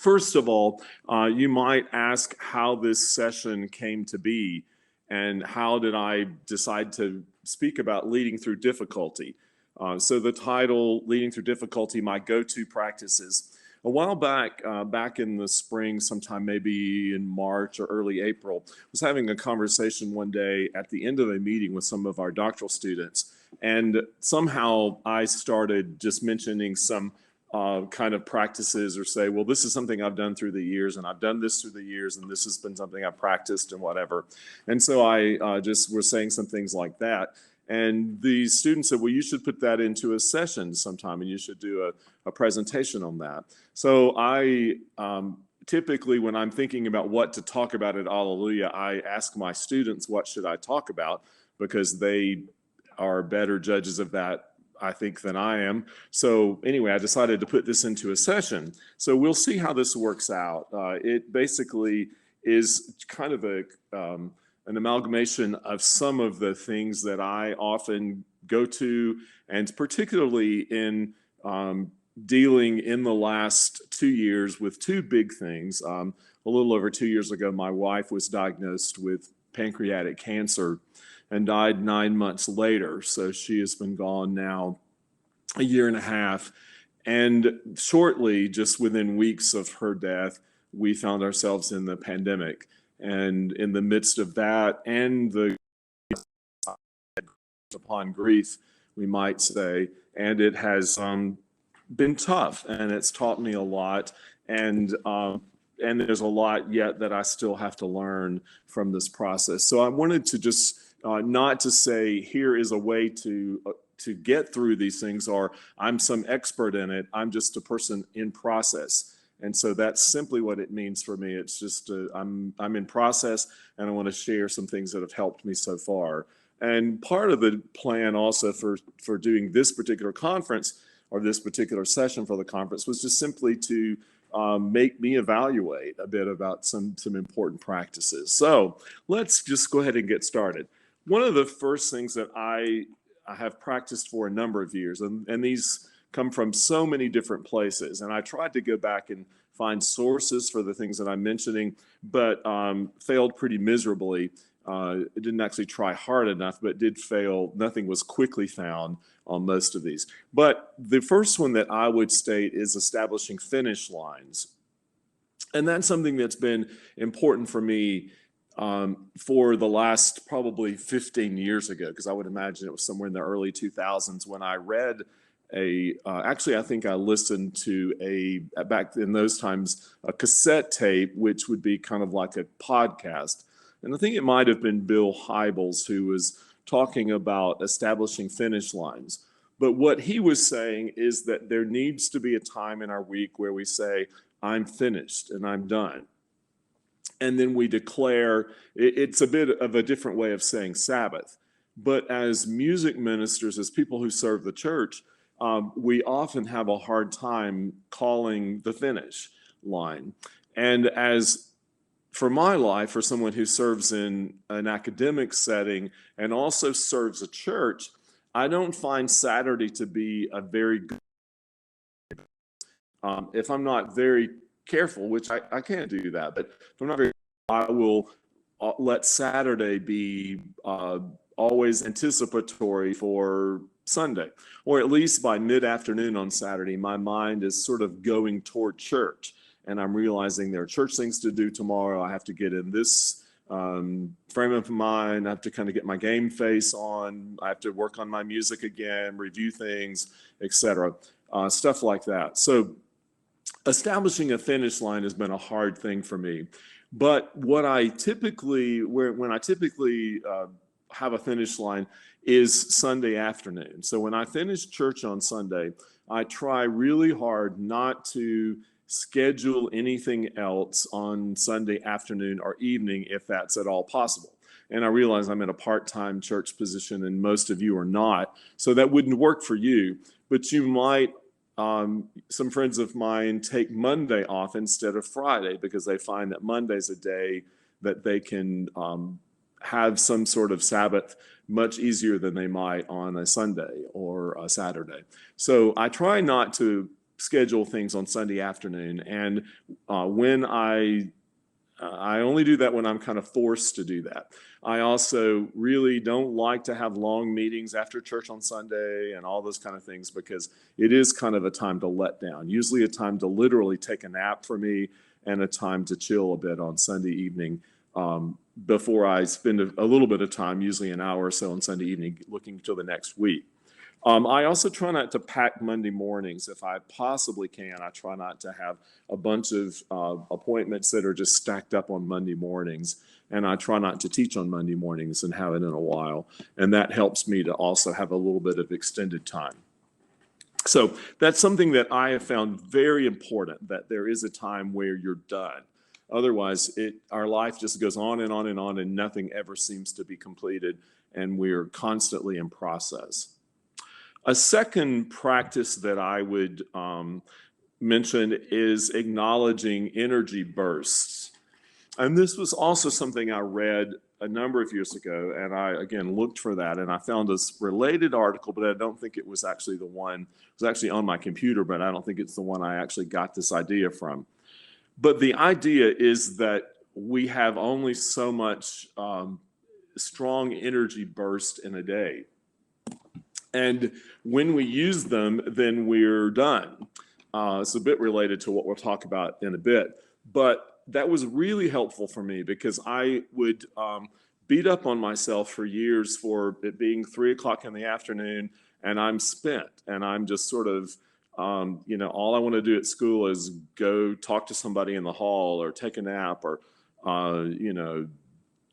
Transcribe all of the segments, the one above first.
First of all, you might ask how this session came to be and how did I decide to speak about leading through difficulty. So the title, Leading Through Difficulty, My Go-To Practices. A while back, back in the spring, sometime maybe in March or early April, I was having a conversation one day at the end of a meeting with some of our doctoral students. And somehow I started just mentioning some kind of practices, or say, well, this is something I've done through the years, and I've done this through the years, and this has been something I've practiced and whatever. And so I just was saying some things like that. And the students said, well, you should put that into a session sometime, and you should do a presentation on that. So I typically, when I'm thinking about what to talk about at Alleluia, I ask my students, what should I talk about? Because they are better judges of that, I think, than I am. So anyway, I decided to put this into a session. So we'll see how this works out. It basically is kind of an amalgamation of some of the things that I often go to, and particularly in dealing in the last 2 years with two big things. A little over 2 years ago, my wife was diagnosed with pancreatic cancer and died 9 months later. So she has been gone now a year and a half. And shortly, just within weeks of her death, we found ourselves in the pandemic. And in the midst of that, and the upon grief, we might say, and it has been tough, and it's taught me a lot. And there's a lot yet that I still have to learn from this process. So I wanted to just not to say here is a way to get through these things, or I'm some expert in it. I'm just a person in process. And so that's simply what it means for me. It's just I'm in process, and I want to share some things that have helped me so far. And part of the plan also for doing this particular conference, or this particular session for the conference, was just simply to make me evaluate a bit about some important practices. So let's just go ahead and get started. One of the first things that I have practiced for a number of years, and these come from so many different places, and I tried to go back and find sources for the things that I'm mentioning, but failed pretty miserably. It didn't actually try hard enough, but did fail. Nothing was quickly found on most of these. But the first one that I would state is establishing finish lines. And that's something that's been important for me for the last probably 15 years ago, because I would imagine it was somewhere in the early 2000s when I read actually, I think I listened to back in those times, a cassette tape, which would be kind of like a podcast. And I think it might have been Bill Hybels who was talking about establishing finish lines. But what he was saying is that there needs to be a time in our week where we say, I'm finished and I'm done. And then we declare, it's a bit of a different way of saying Sabbath. But as music ministers, as people who serve the church, we often have a hard time calling the finish line. And as for my life, for someone who serves in an academic setting and also serves a church, I don't find Saturday to be a very good, if I'm not very careful, which I can't do that, but if I'm not very, I will let Saturday be always anticipatory for Sunday, or at least by mid-afternoon on Saturday, my mind is sort of going toward church, and I'm realizing there are church things to do tomorrow. I have to get in this frame of mind. I have to kind of get my game face on. I have to work on my music again, review things, etc. Stuff like that. So establishing a finish line has been a hard thing for me. But what I typically, when I typically have a finish line is Sunday afternoon. So when I finish church on Sunday, I try really hard not to schedule anything else on Sunday afternoon or evening if that's at all possible. And I realize I'm in a part-time church position and most of you are not, so that wouldn't work for you. But you might, some friends of mine take Monday off instead of Friday because they find that Monday's a day that they can have some sort of Sabbath much easier than they might on a Sunday or a Saturday. So I try not to schedule things on Sunday afternoon. And when I only do that when I'm kind of forced to do that. I also really don't like to have long meetings after church on Sunday and all those kind of things, because it is kind of a time to let down, usually a time to literally take a nap for me and a time to chill a bit on Sunday evening before I spend a little bit of time, usually an hour or so on Sunday evening, looking to the next week. I also try not to pack Monday mornings if I possibly can. I try not to have a bunch of appointments that are just stacked up on Monday mornings. And I try not to teach on Monday mornings and haven't in a while. And that helps me to also have a little bit of extended time. So that's something that I have found very important, that there is a time where you're done. Otherwise, our life just goes on and on and on, and nothing ever seems to be completed, and we're constantly in process. A second practice that I would mention is acknowledging energy bursts. And this was also something I read a number of years ago, and I, again, looked for that, and I found this related article, but I don't think it was actually the one. It was actually on my computer, but I don't think it's the one I actually got this idea from. But the idea is that we have only so much strong energy burst in a day. And when we use them, then we're done. It's a bit related to what we'll talk about in a bit. But that was really helpful for me, because I would beat up on myself for years for it being 3 o'clock in the afternoon and I'm spent and I'm just sort of, all I want to do at school is go talk to somebody in the hall or take a nap or,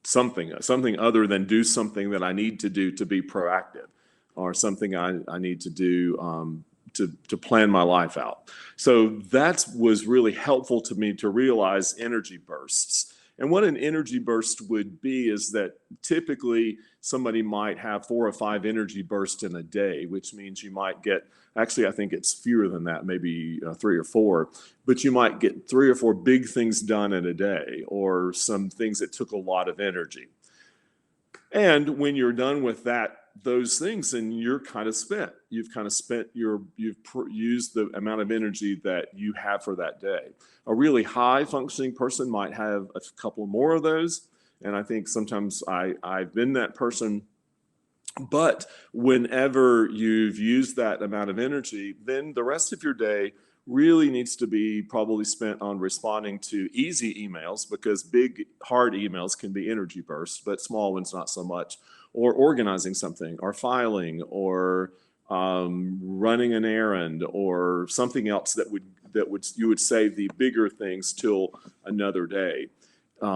something other than do something that I need to do to be proactive, or something I need to do to plan my life out. So that was really helpful to me to realize energy bursts. And what an energy burst would be is that typically somebody might have 4 or 5 energy bursts in a day, which means you might get, actually I think it's fewer than that, maybe 3 or 4, but you might get 3 or 4 big things done in a day, or some things that took a lot of energy. And when you're done with those things, and you're kind of spent. You've kind of spent you've used the amount of energy that you have for that day. A really high functioning person might have a couple more of those. And I think sometimes I've been that person. But whenever you've used that amount of energy, then the rest of your day really needs to be probably spent on responding to easy emails, because big, hard emails can be energy bursts, but small ones not so much. Or organizing something, or filing, or running an errand, or something else that you would save the bigger things till another day.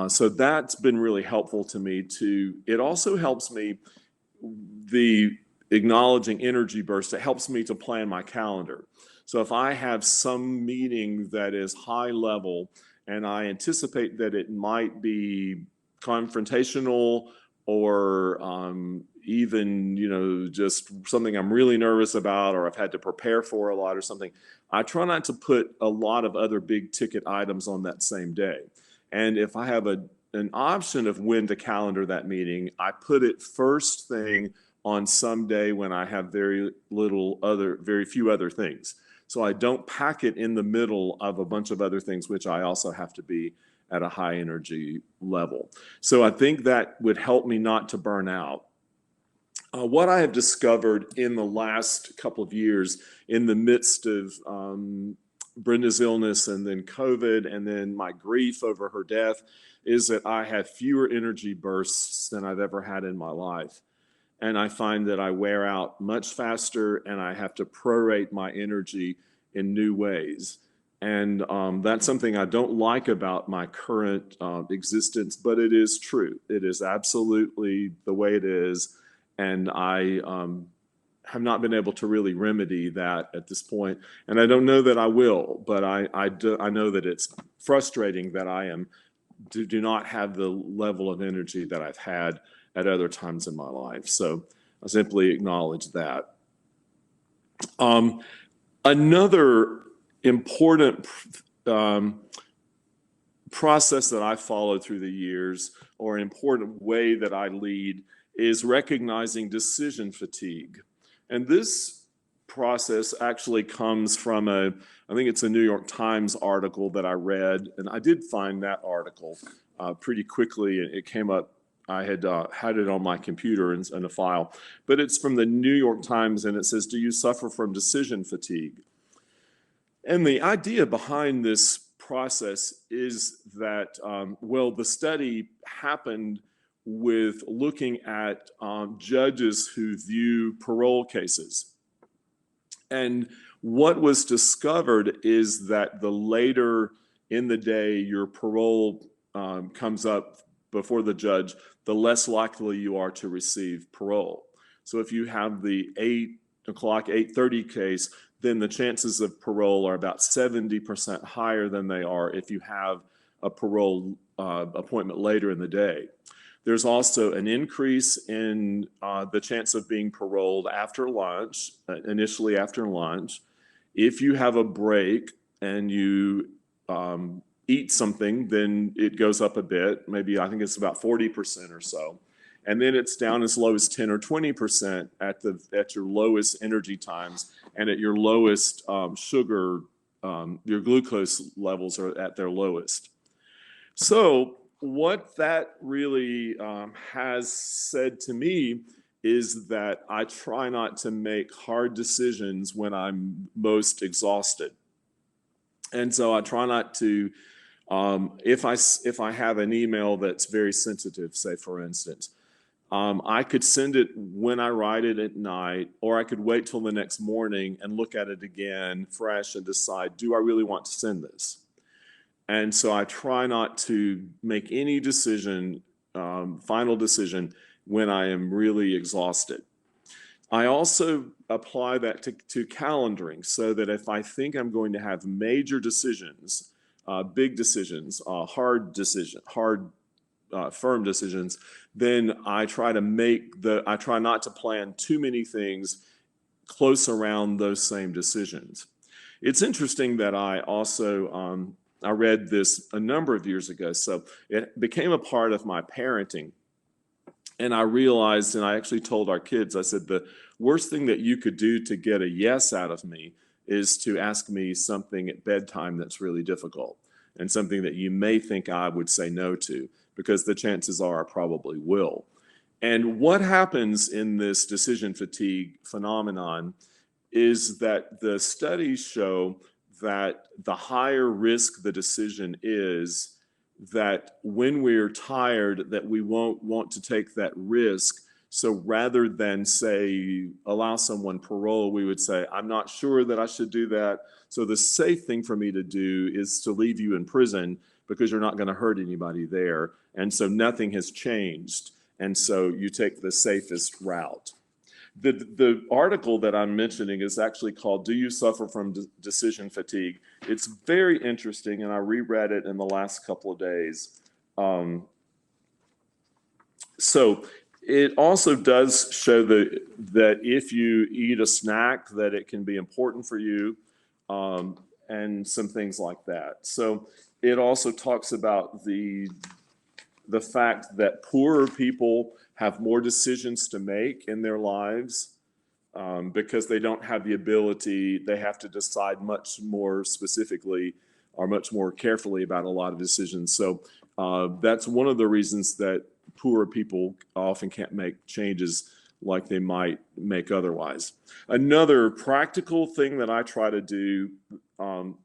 So that's been really helpful to me too. It also helps me, the acknowledging energy bursts, it helps me to plan my calendar. So if I have some meeting that is high level and I anticipate that it might be confrontational, or even, just something I'm really nervous about, or I've had to prepare for a lot or something, I try not to put a lot of other big ticket items on that same day. And if I have an option of when to calendar that meeting, I put it first thing on some day when I have very few other things. So I don't pack it in the middle of a bunch of other things, which I also have to be at a high energy level. So I think that would help me not to burn out. What I have discovered in the last couple of years, in the midst of Brenda's illness and then COVID and then my grief over her death, is that I have fewer energy bursts than I've ever had in my life. And I find that I wear out much faster, and I have to prorate my energy in new ways. And that's something I don't like about my current existence, but it is true. It is absolutely the way it is. And I have not been able to really remedy that at this point. And I don't know that I will, but I know that it's frustrating that I do not have the level of energy that I've had at other times in my life. So I simply acknowledge that. Another important process that I followed through the years, or an important way that I lead, is recognizing decision fatigue. And this process actually comes from I think it's a New York Times article that I read, and I did find that article pretty quickly. It came up. I had it on my computer in a file, but it's from the New York Times, and it says, "Do you suffer from decision fatigue?" And the idea behind this process is that, well, the study happened with looking at judges who view parole cases. And what was discovered is that the later in the day your parole comes up before the judge, the less likely you are to receive parole. So if you have the 8:00, 8:30 case, then the chances of parole are about 70% higher than they are if you have a parole appointment later in the day. There's also an increase in the chance of being paroled after lunch, initially after lunch. If you have a break and you eat something, then it goes up a bit. Maybe I think it's about 40% or so. And then it's down as low as 10 or 20% at your lowest energy times, and at your lowest sugar, your glucose levels are at their lowest. So what that really has said to me is that I try not to make hard decisions when I'm most exhausted. And so I try not to, if I have an email that's very sensitive, say for instance, I could send it when I write it at night, or I could wait till the next morning and look at it again fresh and decide, do I really want to send this? And so I try not to make any decision, final decision, when I am really exhausted. I also apply that to calendaring, so that if I think I'm going to have major decisions, big decisions, firm decisions, then I try not to plan too many things close around those same decisions. It's interesting that I also, I read this a number of years ago, so it became a part of my parenting. And I realized, and I actually told our kids, I said, the worst thing that you could do to get a yes out of me is to ask me something at bedtime that's really difficult, and something that you may think I would say no to, because the chances are I probably will. And what happens in this decision fatigue phenomenon is that the studies show that the higher risk the decision is, that when we're tired, that we won't want to take that risk. So rather than say, allow someone parole, we would say, I'm not sure that I should do that. So the safe thing for me to do is to leave you in prison, because you're not going to hurt anybody there. And so nothing has changed. And so you take the safest route. The article that I'm mentioning is actually called, "Do You Suffer from Decision Fatigue?" It's very interesting, and I reread it in the last couple of days. So it also does show that if you eat a snack, that it can be important for you, and some things like that. So it also talks about the fact that poorer people have more decisions to make in their lives, because they don't have the ability, they have to decide much more specifically or much more carefully about a lot of decisions. So that's one of the reasons that poorer people often can't make changes like they might make otherwise. Another practical thing that I try to do, and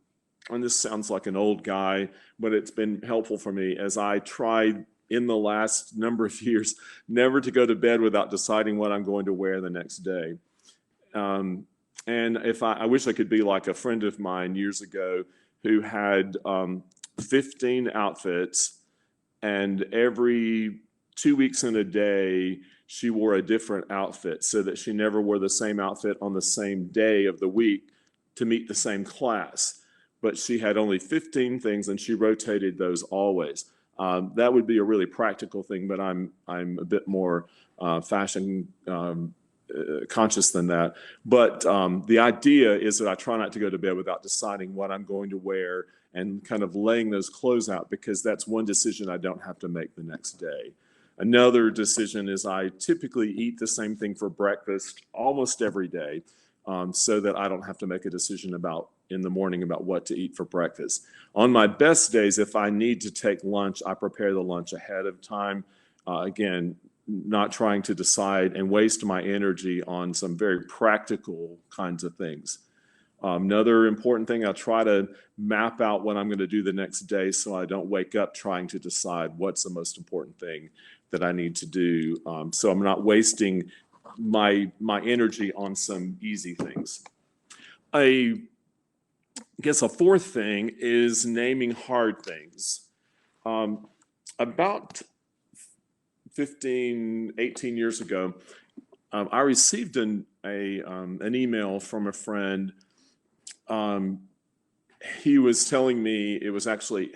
this sounds like an old guy, but it's been helpful for me, as I tried in the last number of years never to go to bed without deciding what I'm going to wear the next day. And if I wish I could be like a friend of mine years ago who had 15 outfits, and every 2 weeks in a day she wore a different outfit, so that she never wore the same outfit on the same day of the week to meet the same class. But she had only 15 things, and she rotated those always. That would be a really practical thing, but I'm a bit more fashion conscious than that. But the idea is that I try not to go to bed without deciding what I'm going to wear, and kind of laying those clothes out, because that's one decision I don't have to make the next day. Another decision is I typically eat the same thing for breakfast almost every day, so that I don't have to make a decision about in the morning about what to eat for breakfast. On my best days, if I need to take lunch, I prepare the lunch ahead of time. Again, not trying to decide and waste my energy on some very practical kinds of things. Another important thing, I try to map out what I'm going to do the next day so I don't wake up trying to decide what's the most important thing that I need to do. So I'm not wasting my energy on some easy things. I guess a fourth thing is naming hard things. About 15, 18 years ago, I received an email from a friend. He was telling me, it was actually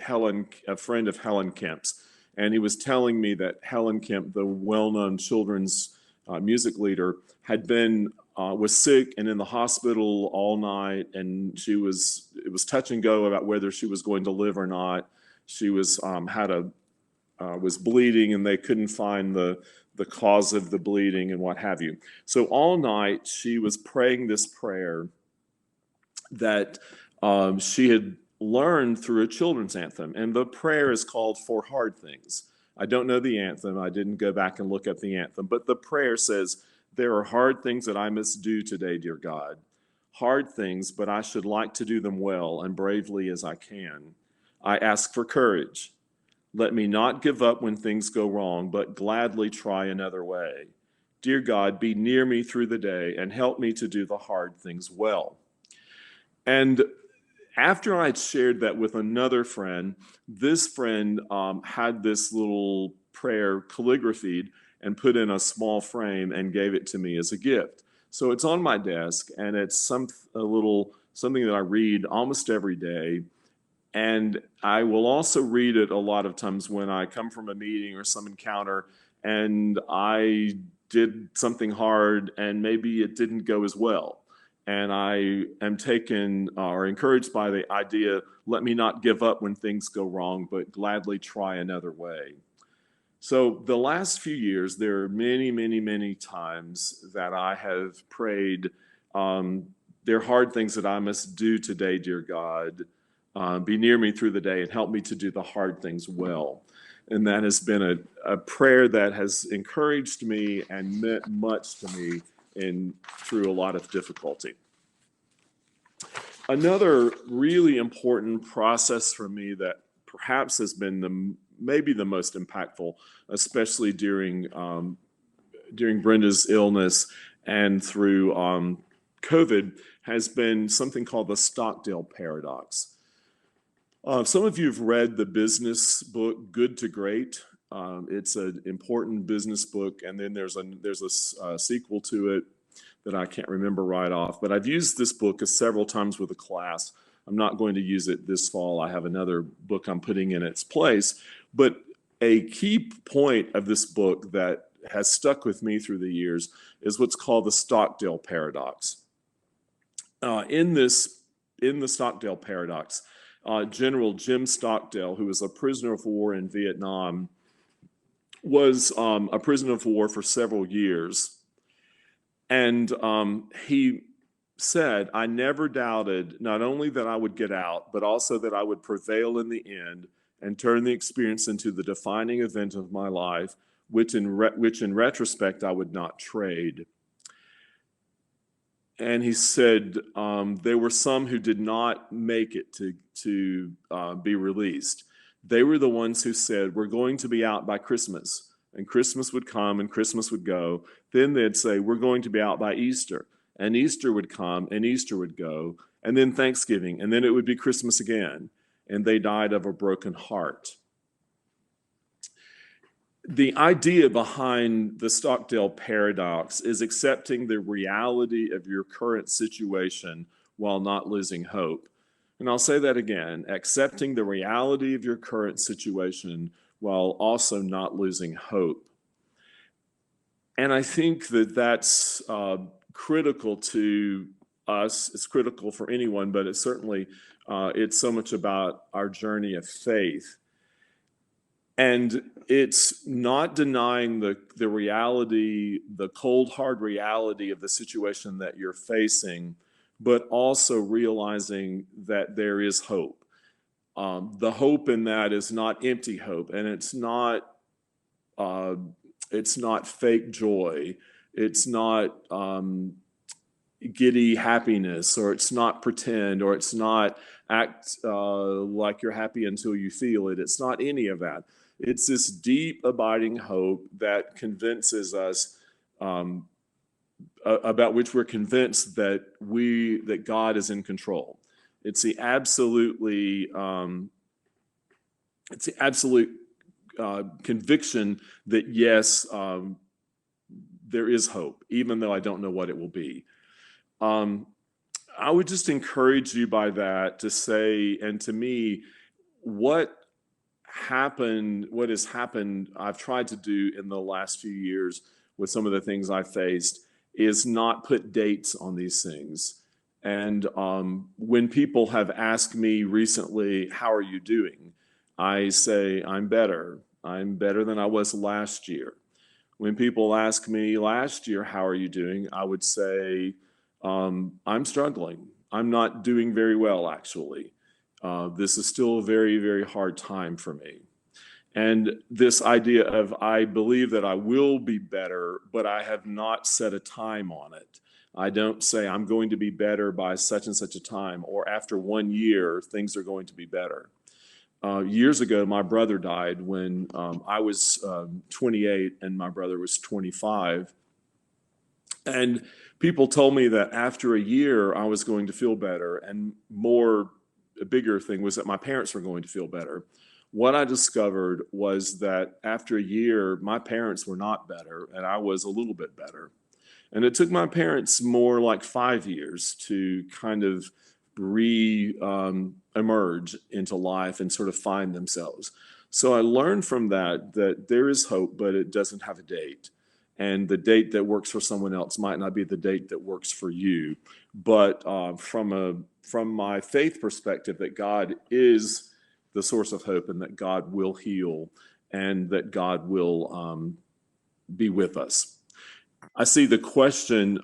a friend of Helen Kemp's, and he was telling me that Helen Kemp, the well-known children's music leader, was sick and in the hospital all night, and it was touch and go about whether she was going to live or not. She was was bleeding, and they couldn't find the cause of the bleeding and what have you. So all night she was praying this prayer that she had learned through a children's anthem. And the prayer is called For Hard Things. I don't know the anthem. I didn't go back and look at the anthem. But the prayer says, "There are hard things that I must do today, dear God. Hard things, but I should like to do them well and bravely as I can. I ask for courage. Let me not give up when things go wrong, but gladly try another way. Dear God, be near me through the day and help me to do the hard things well." And after I'd shared that with another friend, this friend had this little prayer calligraphied and put in a small frame and gave it to me as a gift. So it's on my desk, and it's something that I read almost every day. And I will also read it a lot of times when I come from a meeting or some encounter and I did something hard and maybe it didn't go as well. And I am taken or encouraged by the idea, let me not give up when things go wrong, but gladly try another way. So the last few years, there are many, many, many times that I have prayed, there are hard things that I must do today, dear God. Be near me through the day and help me to do the hard things well. And that has been a prayer that has encouraged me and meant much to me through a lot of difficulty. Another really important process for me that perhaps has been maybe the most impactful, especially during Brenda's illness and through COVID, has been something called the Stockdale Paradox. Some of you have read the business book Good to Great. It's an important business book, and then there's a sequel to it that I can't remember right off. But I've used this book several times with a class. I'm not going to use it this fall. I have another book I'm putting in its place. But a key point of this book that has stuck with me through the years is what's called the Stockdale Paradox. In the Stockdale Paradox, General Jim Stockdale, who was a prisoner of war in Vietnam, was a prisoner of war for several years. And he said, I never doubted not only that I would get out, but also that I would prevail in the end and turn the experience into the defining event of my life, which in retrospect I would not trade. And he said there were some who did not make it to be released. They were the ones who said, we're going to be out by Christmas. And Christmas would come and Christmas would go. Then they'd say, we're going to be out by Easter. And Easter would come and Easter would go. And then Thanksgiving. And then it would be Christmas again. And they died of a broken heart. The idea behind the Stockdale Paradox is accepting the reality of your current situation while not losing hope. And I'll say that again, accepting the reality of your current situation while also not losing hope. And I think that that's critical to us. It's critical for anyone, but it's certainly, it's so much about our journey of faith. And it's not denying the reality, the cold, hard reality of the situation that you're facing but also realizing that there is hope. The hope in that is not empty hope, and it's not fake joy. It's not giddy happiness, or it's not pretend, or it's not act like you're happy until you feel it. It's not any of that. It's this deep, abiding hope that convinces us, about which we're convinced that God is in control. It's the absolute conviction that yes, there is hope, even though I don't know what it will be. I would just encourage you by that to say, and to me, what has happened, I've tried to do in the last few years with some of the things I faced, is not put dates on these things. And when people have asked me recently, how are you doing? I say, I'm better. I'm better than I was last year. When people ask me last year, how are you doing? I would say, I'm struggling. I'm not doing very well, actually. This is still a very, very hard time for me. And this idea of, I believe that I will be better, but I have not set a time on it. I don't say I'm going to be better by such and such a time, or after 1 year, things are going to be better. Years ago, my brother died when I was 28 and my brother was 25. And people told me that after a year, I was going to feel better. And a bigger thing was that my parents were going to feel better. What I discovered was that after a year, my parents were not better, and I was a little bit better. And it took my parents more like 5 years to kind of emerge into life and sort of find themselves. So I learned from that there is hope, but it doesn't have a date. And the date that works for someone else might not be the date that works for you. But from my faith perspective, that God is the source of hope, and that God will heal, and that God will be with us. I see the question,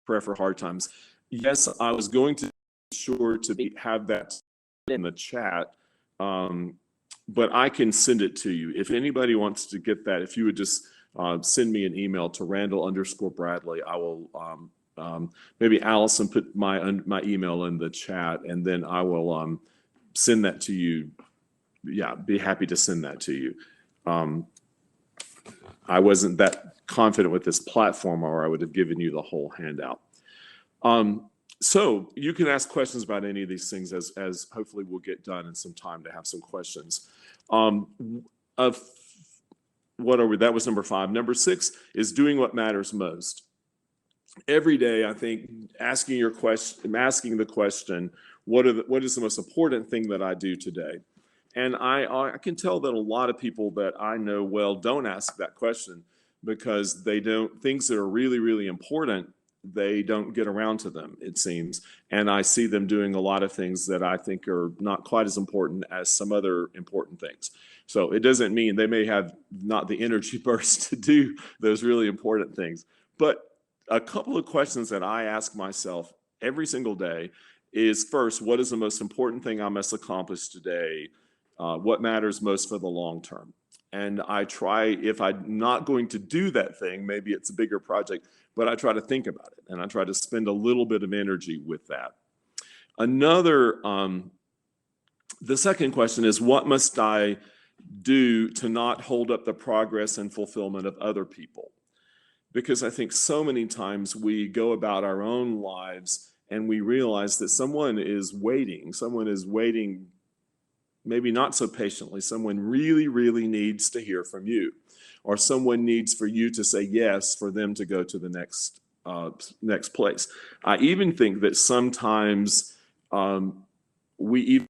prayer for hard times. Yes, I was going to be sure to have that in the chat, but I can send it to you. If anybody wants to get that, if you would just send me an email to Randall_Bradley, I will, maybe Allison put my email in the chat, and then I will send that to you. Yeah, be happy to send that to you. I wasn't that confident with this platform, or I would have given you the whole handout. So you can ask questions about any of these things as hopefully we'll get done in some time to have some questions. That was number 5. Number 6 is doing what matters most. Every day, I think asking the question, what is the most important thing that I do today? And I can tell that a lot of people that I know well don't ask that question, because things that are really, really important, they don't get around to them, it seems. And I see them doing a lot of things that I think are not quite as important as some other important things. So it doesn't mean they may have not the energy burst to do those really important things. But a couple of questions that I ask myself every single day is, first, what is the most important thing I must accomplish today? What matters most for the long term? And I try, if I'm not going to do that thing, maybe it's a bigger project, but I try to think about it, and I try to spend a little bit of energy with that. The second question is, what must I do to not hold up the progress and fulfillment of other people? Because I think so many times we go about our own lives and we realize that someone is waiting maybe not so patiently. Someone really, really needs to hear from you, or someone needs for you to say yes for them to go to the next place. I even think that sometimes we even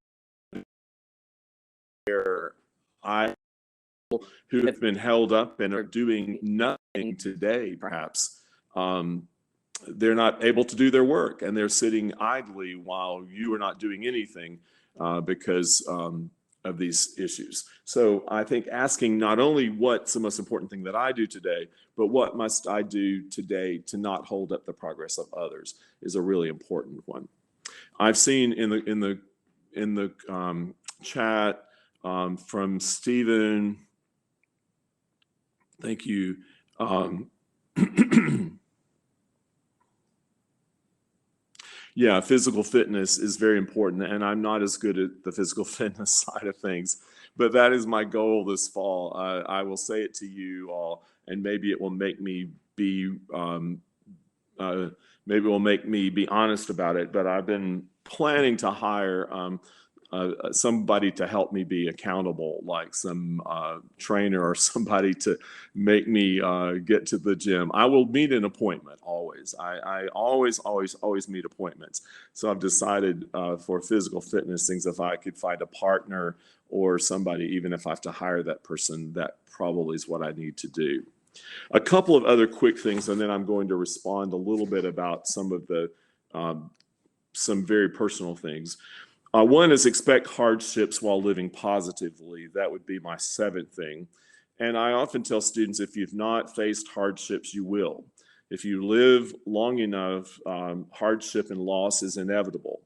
who have been held up and are doing nothing today, perhaps. They're not able to do their work, and they're sitting idly while you are not doing anything because of these issues. So I think asking not only what's the most important thing that I do today, but what must I do today to not hold up the progress of others is a really important one. I've seen in the chat from Stephen, thank you. Yeah, physical fitness is very important, and I'm not as good at the physical fitness side of things, but that is my goal this fall. I will say it to you all, and maybe it will make me be honest about it. But I've been planning to hire somebody to help me be accountable, like some trainer or somebody to make me get to the gym. I will meet an appointment always. I always meet appointments. So I've decided for physical fitness things, if I could find a partner or somebody, even if I have to hire that person, that probably is what I need to do. A couple of other quick things, and then I'm going to respond a little bit about some of the some very personal things. One is expect hardships while living positively. That would be my 7th thing. And I often tell students, if you've not faced hardships, you will. If you live long enough, hardship and loss is inevitable.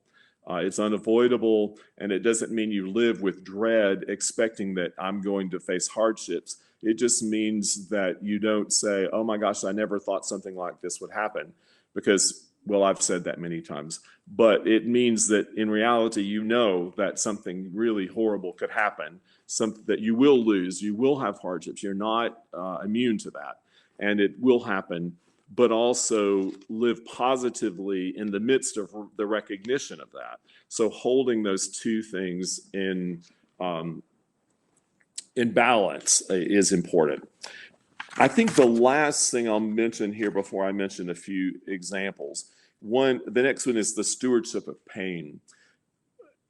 It's unavoidable, and it doesn't mean you live with dread expecting that I'm going to face hardships. It just means that you don't say, oh my gosh, I never thought something like this would happen, because, well, I've said that many times, but it means that in reality, you know that something really horrible could happen, something that you will lose, you will have hardships. You're not immune to that, and it will happen, but also live positively in the midst of the recognition of that. So holding those two things in balance is important. I think the last thing I'll mention here before I mention a few examples, the next one is the stewardship of pain.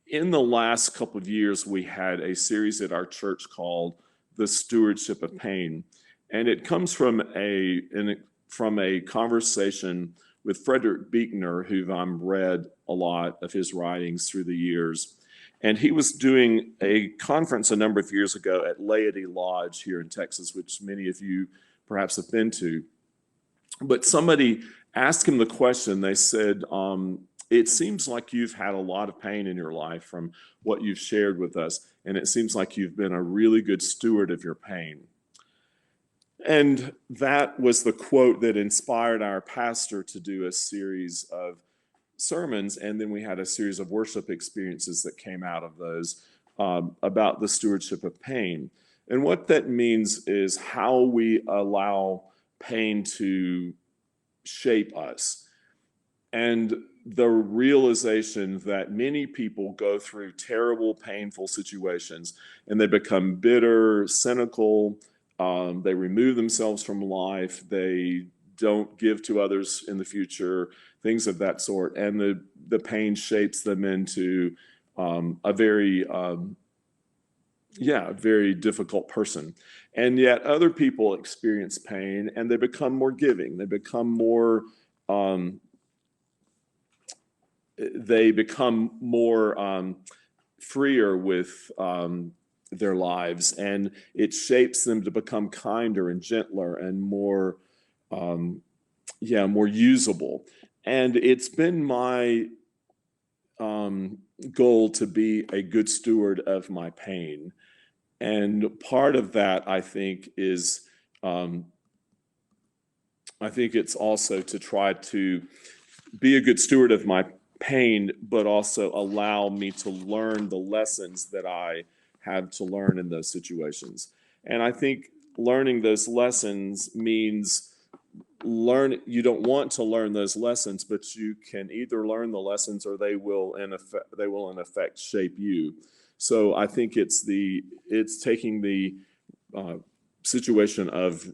In the last couple of years, we had a series at our church called the Stewardship of Pain, and it comes from a conversation with Frederick Buechner, who I've read a lot of his writings through the years. And he was doing a conference a number of years ago at Laity Lodge here in Texas, which many of you perhaps have been to. But somebody asked him the question. They said, it seems like you've had a lot of pain in your life from what you've shared with us, and it seems like you've been a really good steward of your pain. And that was the quote that inspired our pastor to do a series of sermons, and then we had a series of worship experiences that came out of those about the stewardship of pain. And what that means is how we allow pain to shape us, and the realization that many people go through terrible, painful situations, and they become bitter, cynical, they remove themselves from life, they don't give to others in the future, things of that sort. And the pain shapes them into a very difficult person. And yet other people experience pain and they become more giving. They become more freer with their lives, and it shapes them to become kinder and gentler and more usable. And it's been my goal to be a good steward of my pain. And part of that, I think, is it's also to try to be a good steward of my pain, but also allow me to learn the lessons that I had to learn in those situations. And I think learning those lessons means you don't want to learn those lessons, but you can either learn the lessons or they will in effect shape you. So I think it's taking the situation of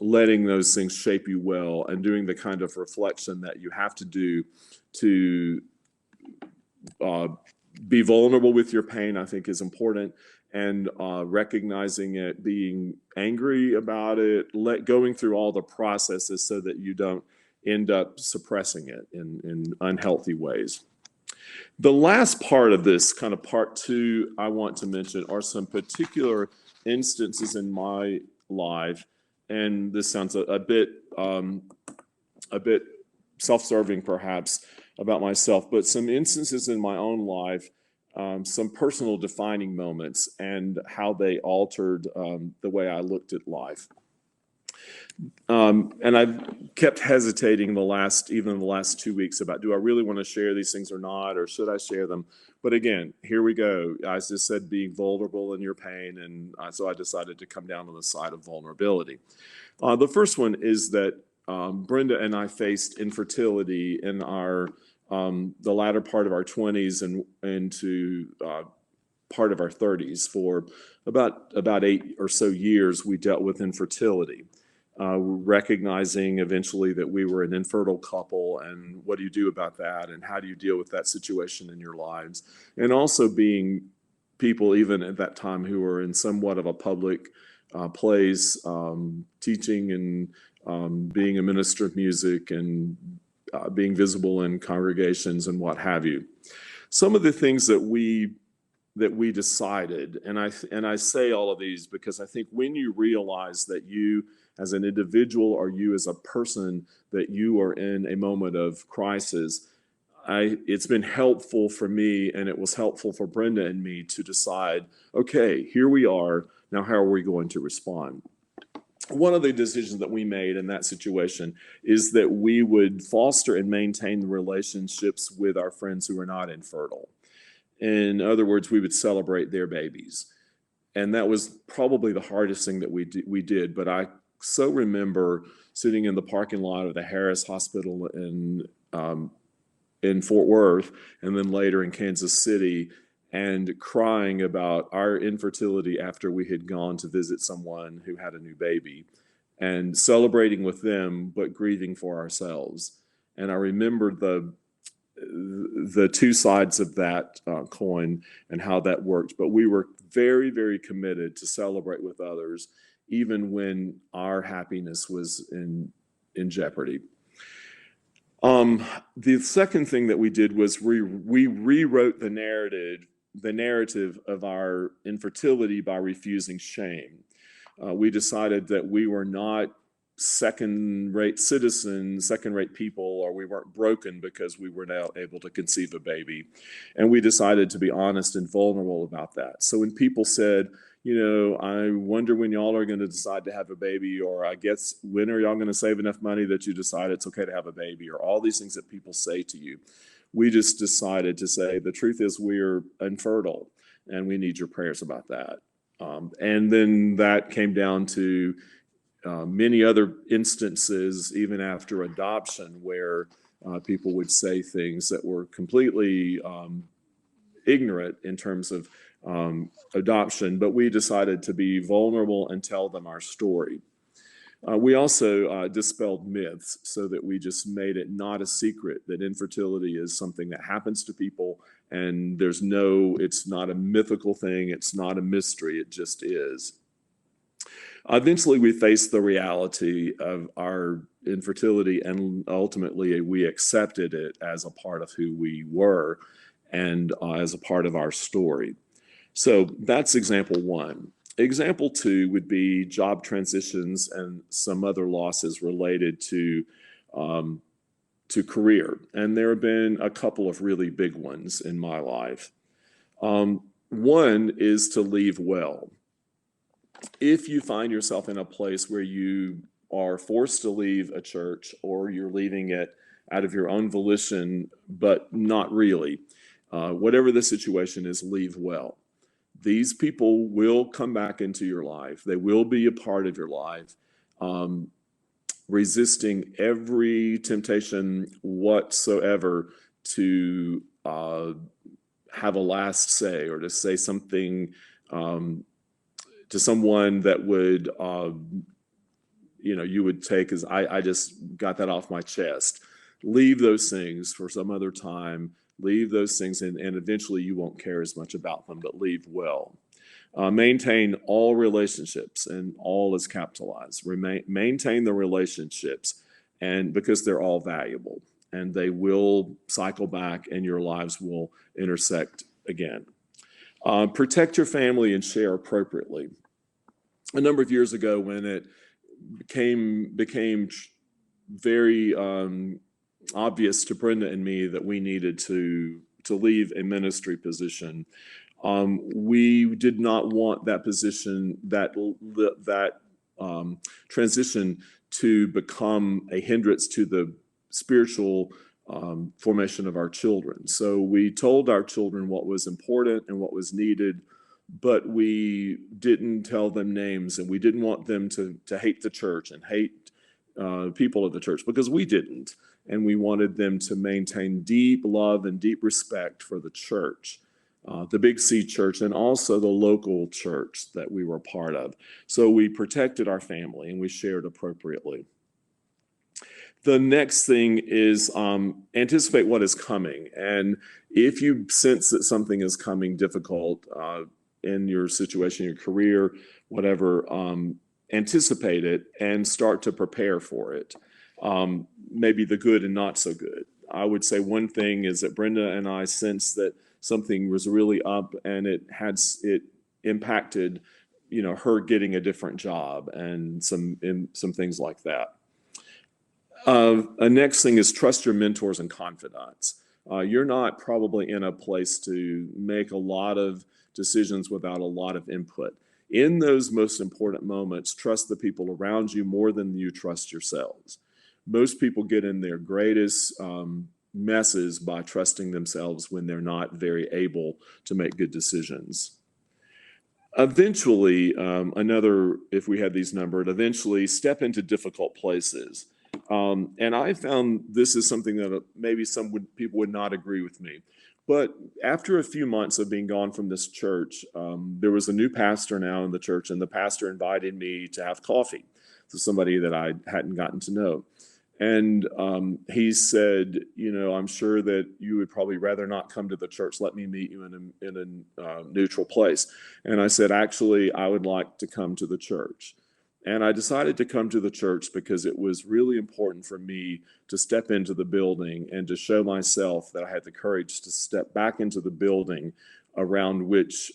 letting those things shape you well and doing the kind of reflection that you have to do to be vulnerable with your pain, I think is important. And recognizing it, being angry about it, going through all the processes so that you don't end up suppressing it in unhealthy ways. The last part of this, kind of part two, I want to mention are some particular instances in my life, and this sounds a bit self-serving perhaps about myself, but some instances in my own life, some personal defining moments and how they altered the way I looked at life. And I've kept hesitating even the last 2 weeks about, do I really want to share these things or not, or should I share them? But again, here we go. I just said being vulnerable in your pain, and so I decided to come down on the side of vulnerability. The first one is that Brenda and I faced infertility in the latter part of our 20s and into part of our 30s. For about 8 or so years, we dealt with infertility. Recognizing eventually that we were an infertile couple, and what do you do about that, and how do you deal with that situation in your lives, and also being people even at that time who were in somewhat of a public place, teaching and being a minister of music and being visible in congregations and what have you. Some of the things that we decided, and I say all of these because I think when you realize that you as an individual or you as a person, that you are in a moment of crisis, it's been helpful for me, and it was helpful for Brenda and me to decide, okay, here we are, now how are we going to respond? One of the decisions that we made in that situation is that we would foster and maintain the relationships with our friends who are not infertile. In other words, we would celebrate their babies. And that was probably the hardest thing that we did. But I so remember sitting in the parking lot of the Harris Hospital in Fort Worth, and then later in Kansas City, and crying about our infertility after we had gone to visit someone who had a new baby, and celebrating with them, but grieving for ourselves. And I remember the two sides of that coin and how that worked. But we were very, very committed to celebrate with others, even when our happiness was in jeopardy. The second thing that we did was we rewrote the narrative of our infertility by refusing shame. We decided that we were not second-rate citizens, second-rate people, or we weren't broken because we were now able to conceive a baby. And we decided to be honest and vulnerable about that. So when people said, I wonder when y'all are going to decide to have a baby, or I guess when are y'all going to save enough money that you decide it's okay to have a baby, or all these things that people say to you, we just decided to say, the truth is we're infertile and we need your prayers about that. And then that came down to many other instances, even after adoption, where people would say things that were completely ignorant in terms of adoption, but we decided to be vulnerable and tell them our story. We also dispelled myths, so that we just made it not a secret that infertility is something that happens to people, and it's not a mythical thing, it's not a mystery, it just is. Eventually, we faced the reality of our infertility, and ultimately we accepted it as a part of who we were and as a part of our story. So that's example one. Example two would be job transitions and some other losses related to career. And there have been a couple of really big ones in my life. One is to leave well. If you find yourself in a place where you are forced to leave a church, or you're leaving it out of your own volition, but not really, whatever the situation is, leave well. These people will come back into your life. They will be a part of your life, resisting every temptation whatsoever to have a last say, or to say something to someone that would, you would take as, I just got that off my chest. Leave those things for some other time. Leave those things, and eventually you won't care as much about them, but leave well. Maintain all relationships, and all is capitalized. Maintain the relationships, and because they're all valuable. and they will cycle back, and your lives will intersect again. Protect your family and share appropriately. A number of years ago, when it became very obvious to Brenda and me that we needed to leave a ministry position, we did not want that position, that transition, to become a hindrance to the spiritual formation of our children. So we told our children what was important and what was needed, but we didn't tell them names, and we didn't want them to hate the church and hate people of the church, because we didn't. And we wanted them to maintain deep love and deep respect for the church, the Big C church, and also the local church that we were part of. So we protected our family and we shared appropriately. The next thing is anticipate what is coming. And if you sense that something is coming difficult in your situation, your career, whatever, anticipate it and start to prepare for it. Maybe the good and not so good. I would say one thing is that Brenda and I sensed that something was really up, and it impacted, her getting a different job and some things like that. A next thing is trust your mentors and confidants. You're not probably in a place to make a lot of decisions without a lot of input. In those most important moments, trust the people around you more than you trust yourselves. Most people get in their greatest messes by trusting themselves when they're not very able to make good decisions. Eventually, if we had these numbered, eventually step into difficult places. And I found this is something that maybe people would not agree with me. But after a few months of being gone from this church, there was a new pastor now in the church, and the pastor invited me to have coffee. So somebody that I hadn't gotten to know. And he said, I'm sure that you would probably rather not come to the church. Let me meet you in a neutral place. And I said, actually, I would like to come to the church. And I decided to come to the church because it was really important for me to step into the building and to show myself that I had the courage to step back into the building around which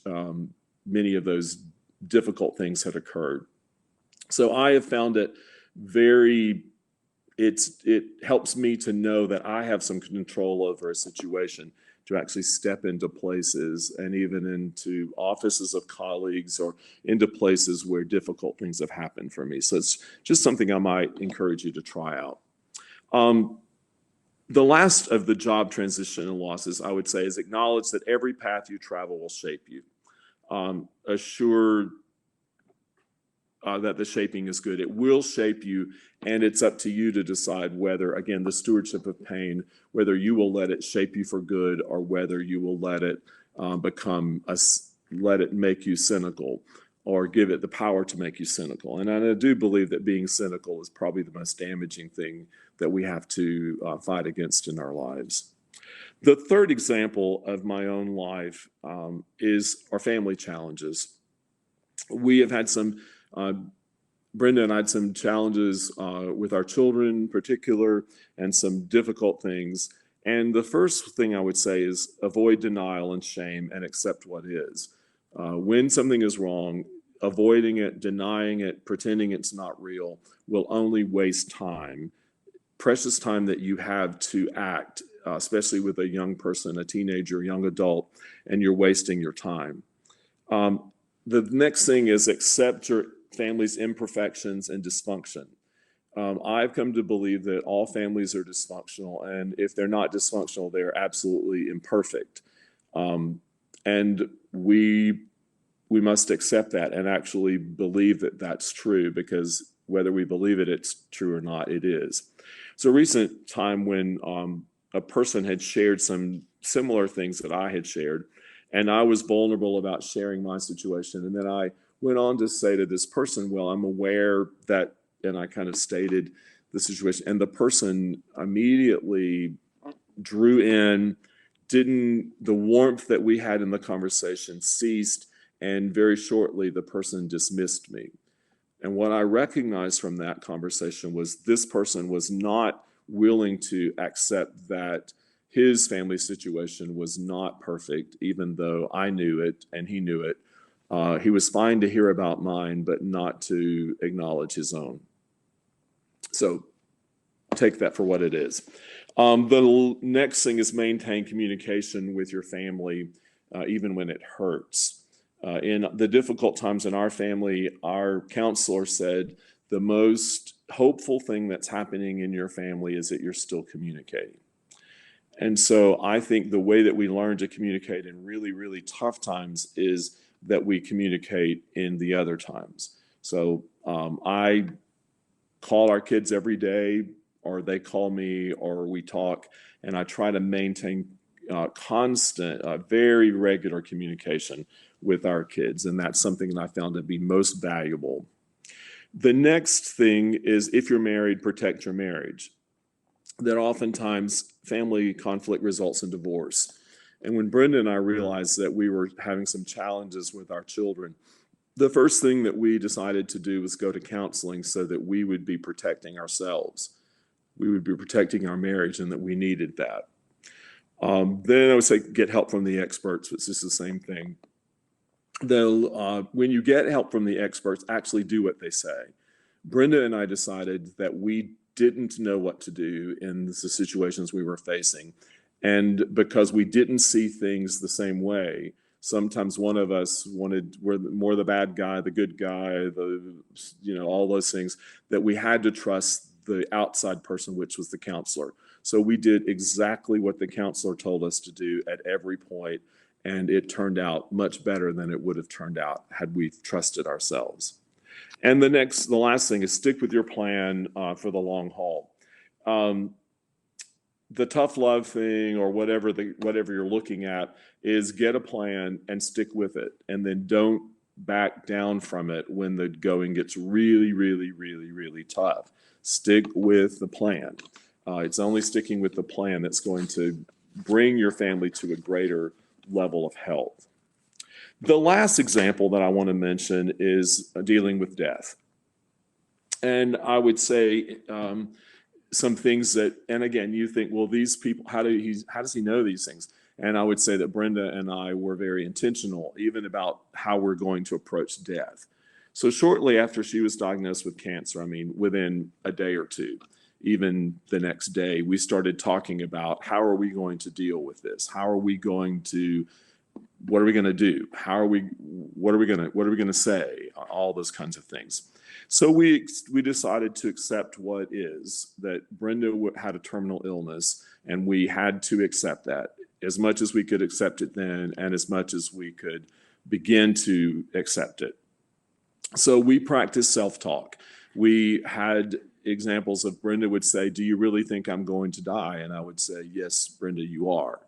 many of those difficult things had occurred. So I have found it it helps me to know that I have some control over a situation, to actually step into places and even into offices of colleagues or into places where difficult things have happened for me. So it's just something I might encourage you to try out. The last of the job transition and losses, I would say, is acknowledge that every path you travel will shape you. Assure that the shaping is good. It will shape you, and it's up to you to decide whether, again, the stewardship of pain, whether you will let it shape you for good or whether you will let it let it make you cynical or give it the power to make you cynical. And I do believe that being cynical is probably the most damaging thing that we have to fight against in our lives. The third example of my own life is our family challenges. We have had Brenda and I had some challenges with our children in particular, and some difficult things. And the first thing I would say is avoid denial and shame and accept what is. When something is wrong, avoiding it, denying it, pretending it's not real will only waste time, precious time that you have to act, especially with a young person, a teenager, young adult, and you're wasting your time. The next thing is accept your family's imperfections and dysfunction. I've come to believe that all families are dysfunctional, and if they're not dysfunctional, they're absolutely imperfect. And we must accept that and actually believe that that's true, because whether we believe it, it's true or not, it is. So a recent time when a person had shared some similar things that I had shared, and I was vulnerable about sharing my situation. And then I went on to say to this person, well, I'm aware that, and I kind of stated the situation, and the person immediately drew in, the warmth that we had in the conversation ceased, and very shortly the person dismissed me. And what I recognized from that conversation was this person was not willing to accept that his family situation was not perfect, even though I knew it and he knew it. He was fine to hear about mine, but not to acknowledge his own. So take that for what it is. The next thing is maintain communication with your family, even when it hurts. In the difficult times in our family, our counselor said the most hopeful thing that's happening in your family is that you're still communicating. And so I think the way that we learn to communicate in really, really tough times is that we communicate in the other times. So I call our kids every day, or they call me, or we talk, and I try to maintain constant, very regular communication with our kids. And that's something that I found to be most valuable. The next thing is, if you're married, protect your marriage. That oftentimes family conflict results in divorce. And when Brenda and I realized that we were having some challenges with our children, the first thing that we decided to do was go to counseling so that we would be protecting ourselves. We would be protecting our marriage, and that we needed that. Then I would say get help from the experts, which is the same thing. Though when you get help from the experts, actually do what they say. Brenda and I decided that we didn't know what to do in the situations we were facing. And because we didn't see things the same way, sometimes one of us we're more the bad guy, the good guy, all those things, that we had to trust the outside person, which was the counselor. So we did exactly what the counselor told us to do at every point, and it turned out much better than it would have turned out had we trusted ourselves. And the last thing is stick with your plan for the long haul. The tough love thing, or whatever you're looking at, is get a plan and stick with it, and then don't back down from it when the going gets really, really, really, really tough. Stick with the plan. It's only sticking with the plan that's going to bring your family to a greater level of health. The last example that I want to mention is dealing with death. And I would say some things that, and again, you think, well, these people, how does he know these things? And I would say that Brenda and I were very intentional, even about how we're going to approach death. So shortly after she was diagnosed with cancer, within a day or two, even the next day, we started talking about how are we going to deal with this? What are we going to do? What are we going to say? All those kinds of things. So we decided to accept what is, that Brenda had a terminal illness, and we had to accept that as much as we could accept it then, and as much as we could begin to accept it. So we practiced self-talk. We had examples of Brenda would say, "Do you really think I'm going to die?" And I would say, "Yes, Brenda, you are."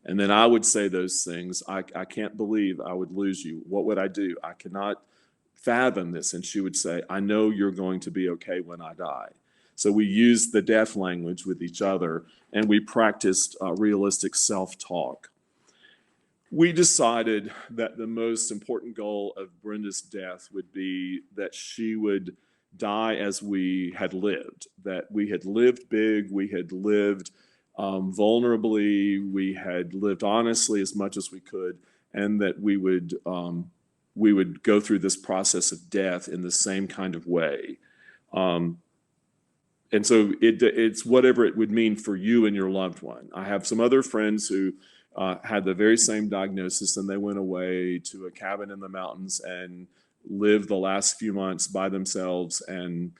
And then I would say those things. I can't believe I would lose you. What would I do? I cannot fathom this. And she would say, "I know you're going to be okay when I die." So we used the death language with each other, and we practiced realistic self-talk. We decided that the most important goal of Brenda's death would be that she would die as we had lived, that we had lived big, we had lived vulnerably, we had lived honestly as much as we could, and that we would go through this process of death in the same kind of way. And so it's whatever it would mean for you and your loved one. I have some other friends who had the very same diagnosis, and they went away to a cabin in the mountains and lived the last few months by themselves and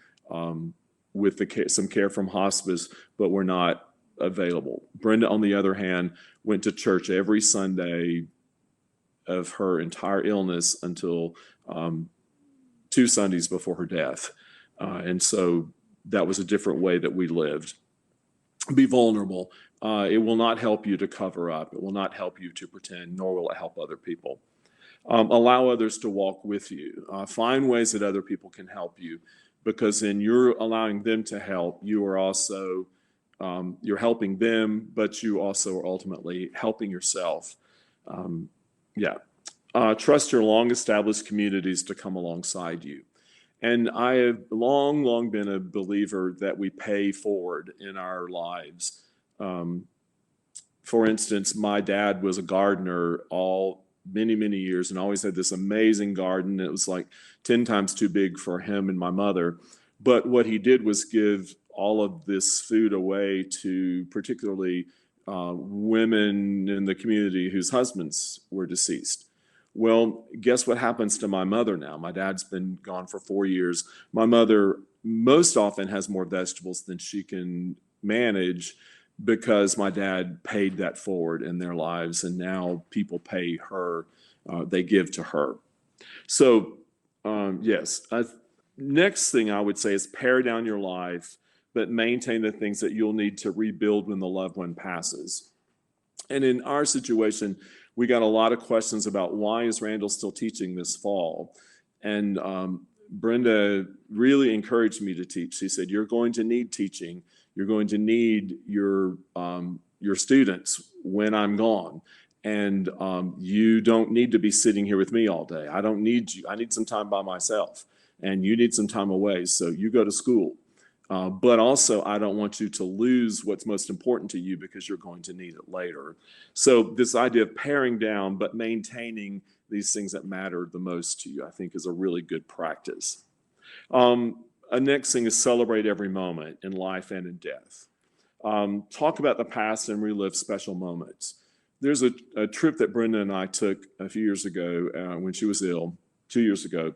with some care from hospice, but were not available. Brenda, on the other hand, went to church every Sunday of her entire illness until 2 Sundays before her death. And so that was a different way that we lived. Be vulnerable. It will not help you to cover up. It will not help you to pretend, nor will it help other people. Allow others to walk with you. Find ways that other people can help you, because in your allowing them to help, you are also, you're helping them, but you also are ultimately helping yourself. Trust your long-established communities to come alongside you. And I have long been a believer that we pay forward in our lives. For instance, my dad was a gardener many years and always had this amazing garden. It was like 10 times too big for him and my mother. But what he did was give all of this food away to particularly women in the community whose husbands were deceased. Well, guess what happens to my mother now? My dad's been gone for 4 years. My mother most often has more vegetables than she can manage because my dad paid that forward in their lives, and now people pay her, they give to her. So, yes. Next thing I would say is pare down your life, but maintain the things that you'll need to rebuild when the loved one passes. And in our situation, we got a lot of questions about why is Randall still teaching this fall? And Brenda really encouraged me to teach. She said, you're going to need teaching. You're going to need your students when I'm gone. And you don't need to be sitting here with me all day. I don't need you. I need some time by myself. And you need some time away. So you go to school. But also, I don't want you to lose what's most important to you because you're going to need it later. So this idea of paring down, but maintaining these things that matter the most to you, I think is a really good practice. A next thing is celebrate every moment in life and in death. Talk about the past and relive special moments. There's a trip that Brenda and I took a few years ago when she was ill, 2 years ago.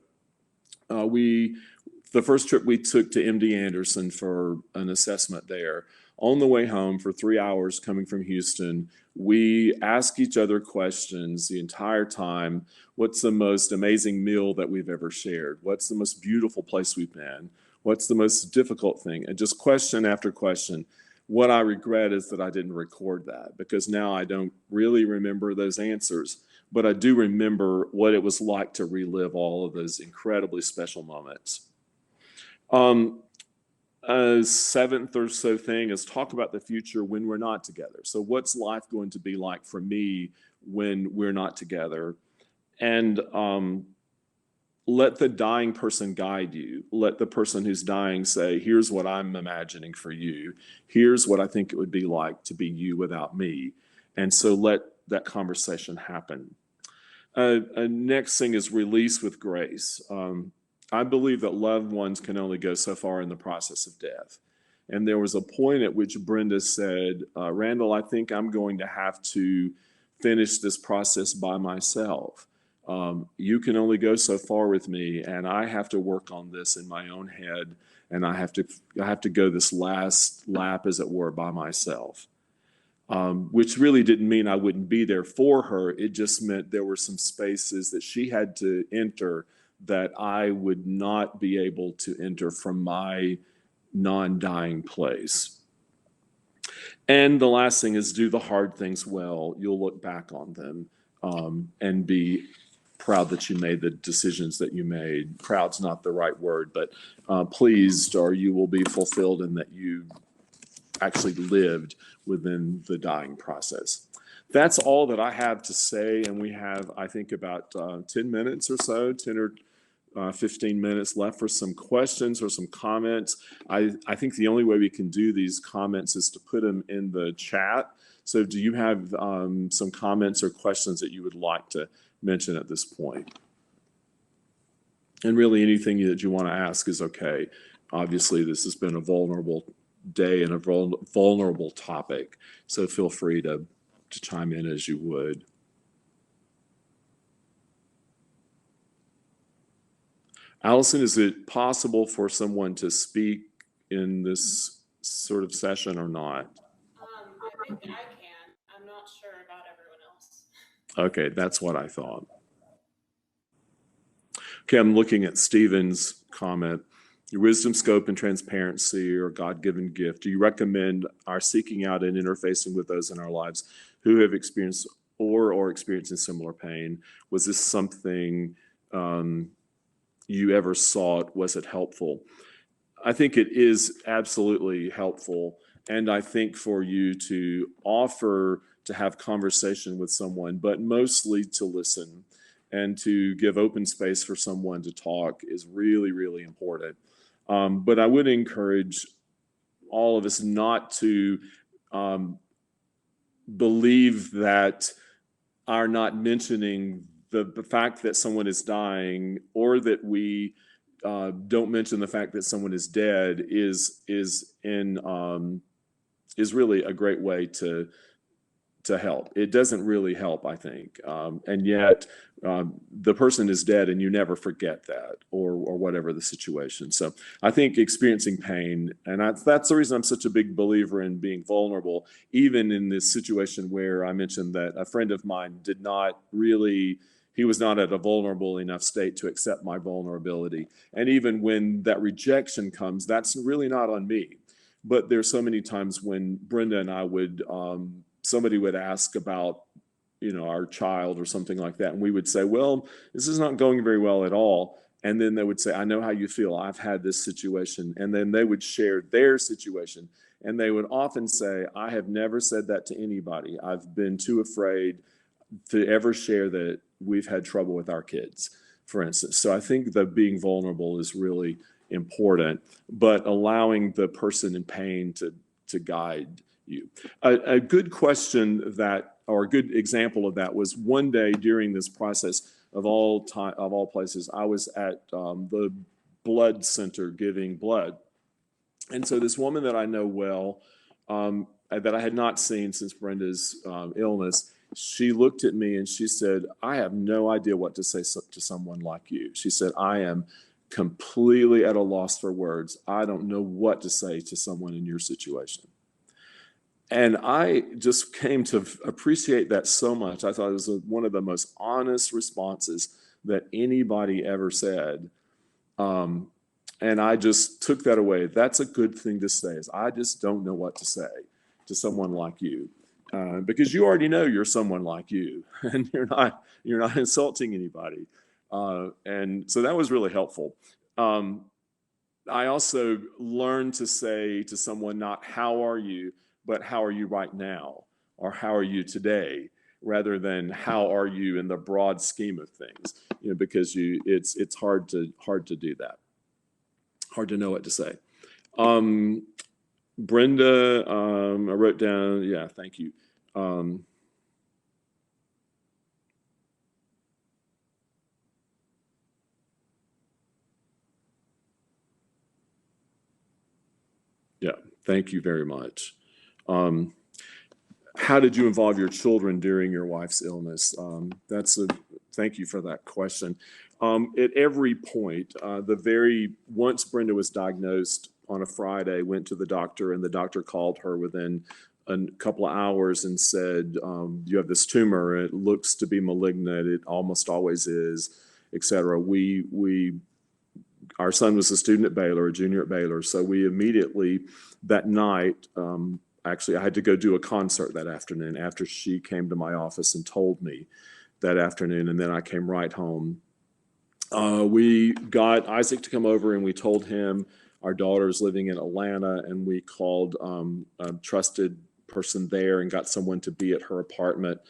The first trip we took to MD Anderson for an assessment there. On the way home for 3 hours coming from Houston, we asked each other questions the entire time. What's the most amazing meal that we've ever shared? What's the most beautiful place we've been? What's the most difficult thing? And just question after question. What I regret is that I didn't record that, because now I don't really remember those answers, but I do remember what it was like to relive all of those incredibly special moments. A seventh or so thing is talk about the future when we're not together. So what's life going to be like for me when we're not together? And let the dying person guide you. Let the person who's dying say, here's what I'm imagining for you. Here's what I think it would be like to be you without me. And so let that conversation happen. Next thing is release with grace. I believe that loved ones can only go so far in the process of death. And there was a point at which Brenda said, Randall, I think I'm going to have to finish this process by myself. You can only go so far with me, and I have to work on this in my own head, and I have to go this last lap, as it were, by myself. Which really didn't mean I wouldn't be there for her. It just meant there were some spaces that she had to enter that I would not be able to enter from my non-dying place. And the last thing is do the hard things well. You'll look back on them and be proud that you made the decisions that you made. Proud's not the right word, but pleased, or you will be fulfilled in that you actually lived within the dying process. That's all that I have to say, and we have, I think, about 10 minutes or so, 10 or 15 minutes left for some questions or some comments. I think the only way we can do these comments is to put them in the chat. So do you have some comments or questions that you would like to mention at this point? And really anything that you want to ask is okay. Obviously, this has been a vulnerable day and a vulnerable topic, so feel free to chime in as you would. Allison, is it possible for someone to speak in this sort of session or not? I think I can. I'm not sure about everyone else. Okay, that's what I thought. Okay, I'm looking at Stephen's comment. Your wisdom, scope, and transparency are a God-given gift. Do you recommend our seeking out and interfacing with those in our lives who have experienced or are experiencing similar pain? Was this something you ever sought? Was it helpful? I think it is absolutely helpful. And I think for you to offer to have conversation with someone, but mostly to listen and to give open space for someone to talk is really, really important. But I would encourage all of us not to believe that our not mentioning the fact that someone is dying, or that we don't mention the fact that someone is dead is really a great way to help. It doesn't really help, I think. And yet the person is dead and you never forget that, or whatever the situation. So I think experiencing pain, and that's the reason I'm such a big believer in being vulnerable, even in this situation where I mentioned that a friend of mine he was not at a vulnerable enough state to accept my vulnerability. And even when that rejection comes, that's really not on me. But there's so many times when Brenda and I would, somebody would ask about, our child or something like that. And we would say, well, this is not going very well at all. And then they would say, I know how you feel. I've had this situation. And then they would share their situation. And they would often say, I have never said that to anybody. I've been too afraid to ever share that we've had trouble with our kids, for instance. So I think that being vulnerable is really important, but allowing the person in pain to guide you. A good question or a good example of that was one day during this process of all places, I was at the blood center giving blood. And so this woman that I know well, that I had not seen since Brenda's illness, she looked at me and she said, I have no idea what to say to someone like you. She said, I am completely at a loss for words. I don't know what to say to someone in your situation. And I just came to appreciate that so much. I thought it was one of the most honest responses that anybody ever said. And I just took that away. That's a good thing to say, is I just don't know what to say to someone like you. Because you already know you're someone like you, and you're not insulting anybody. And so that was really helpful. I also learned to say to someone, not how are you, but how are you right now, or how are you today, rather than how are you in the broad scheme of things. Because it's hard to do that. Hard to know what to say. Brenda, I wrote down, yeah, thank you. Yeah, thank you very much. How did you involve your children during your wife's illness? Thank you for that question. At every point, once Brenda was diagnosed on a Friday, went to the doctor, and the doctor called her within a couple of hours and said, you have this tumor. It looks to be malignant. It almost always is, et cetera. Our son was a student at Baylor, a junior at Baylor. So we immediately that night, actually, I had to go do a concert that afternoon after she came to my office and told me that afternoon. And then I came right home. We got Isaac to come over, and we told him our daughter's living in Atlanta, and we called a trusted person there and got someone to be at her apartment,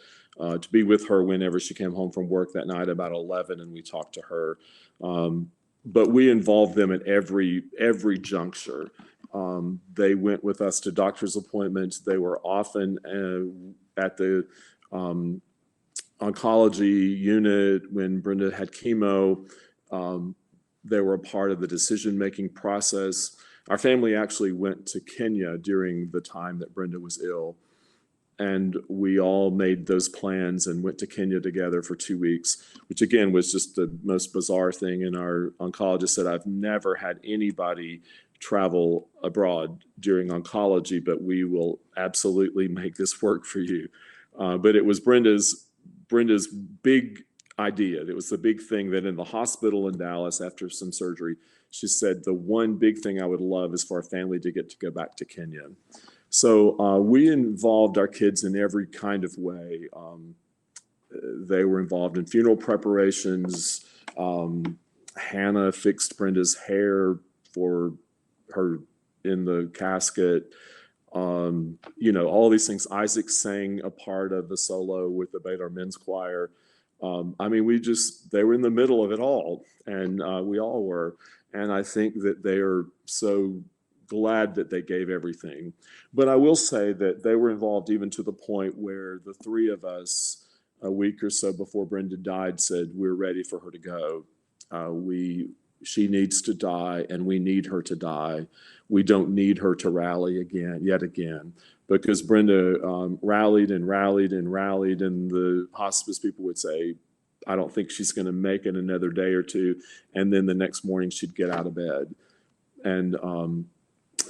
to be with her whenever she came home from work that night about 11, and we talked to her. But we involved them at every juncture. They went with us to doctor's appointments. They were often at the oncology unit when Brenda had chemo. They were a part of the decision-making process. Our family actually went to Kenya during the time that Brenda was ill, and we all made those plans and went to Kenya together for 2 weeks, which again was just the most bizarre thing. And our oncologist said, I've never had anybody travel abroad during oncology, but we will absolutely make this work for you. But it was Brenda's big idea. It was the big thing that in the hospital in Dallas after some surgery, she said, the one big thing I would love is for our family to get to go back to Kenya. So we involved our kids in every kind of way. They were involved in funeral preparations. Hannah fixed Brenda's hair for her in the casket. All these things. Isaac sang a part of the solo with the Baylor Men's Choir. I mean, they were in the middle of it all, and we all were. And I think that they are so glad that they gave everything. But I will say that they were involved even to the point where the three of us, a week or so before Brenda died, said, we're ready for her to go. She needs to die, and we need her to die. We don't need her to rally yet again, because Brenda rallied and rallied and rallied, and the hospice people would say, I don't think she's going to make it another day or two. And then the next morning she'd get out of bed. And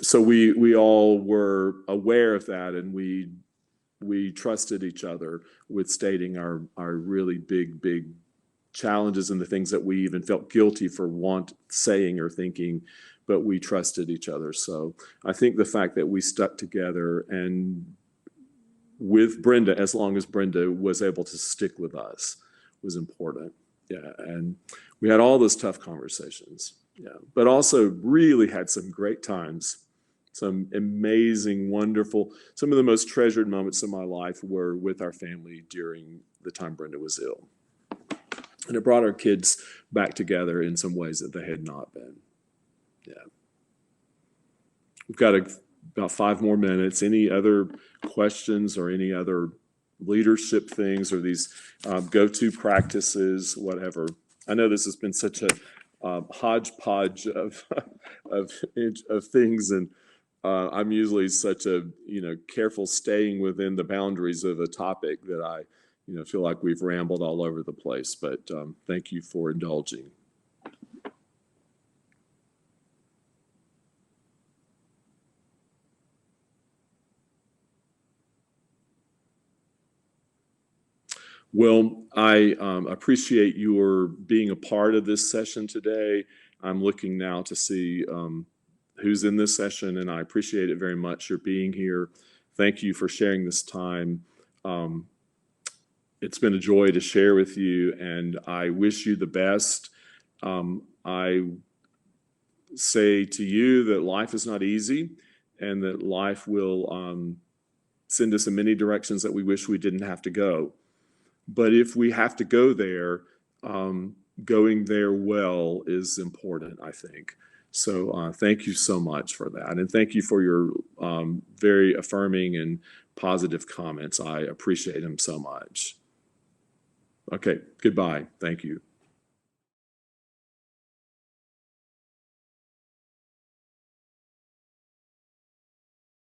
so we all were aware of that, and we trusted each other with stating our really big challenges and the things that we even felt guilty for saying or thinking, but we trusted each other. So I think the fact that we stuck together and with Brenda, as long as Brenda was able to stick with us, was important. Yeah. And we had all those tough conversations. Yeah. But also really had some great times, some amazing, wonderful, some of the most treasured moments of my life were with our family during the time Brenda was ill. And it brought our kids back together in some ways that they had not been. Yeah. We've got about 5 more minutes. Any other questions or any other leadership things or these go-to practices, whatever? I know this has been such a hodgepodge of things, and I'm usually such a careful staying within the boundaries of a topic that I feel like we've rambled all over the place. But thank you for indulging. Well, I appreciate your being a part of this session today. I'm looking now to see who's in this session, and I appreciate it very much, your being here. Thank you for sharing this time. It's been a joy to share with you, and I wish you the best. I say to you that life is not easy, and that life will send us in many directions that we wish we didn't have to go. But if we have to go there, going there well is important, I think. So thank you so much for that. And thank you for your very affirming and positive comments. I appreciate them so much. Okay, goodbye. Thank you.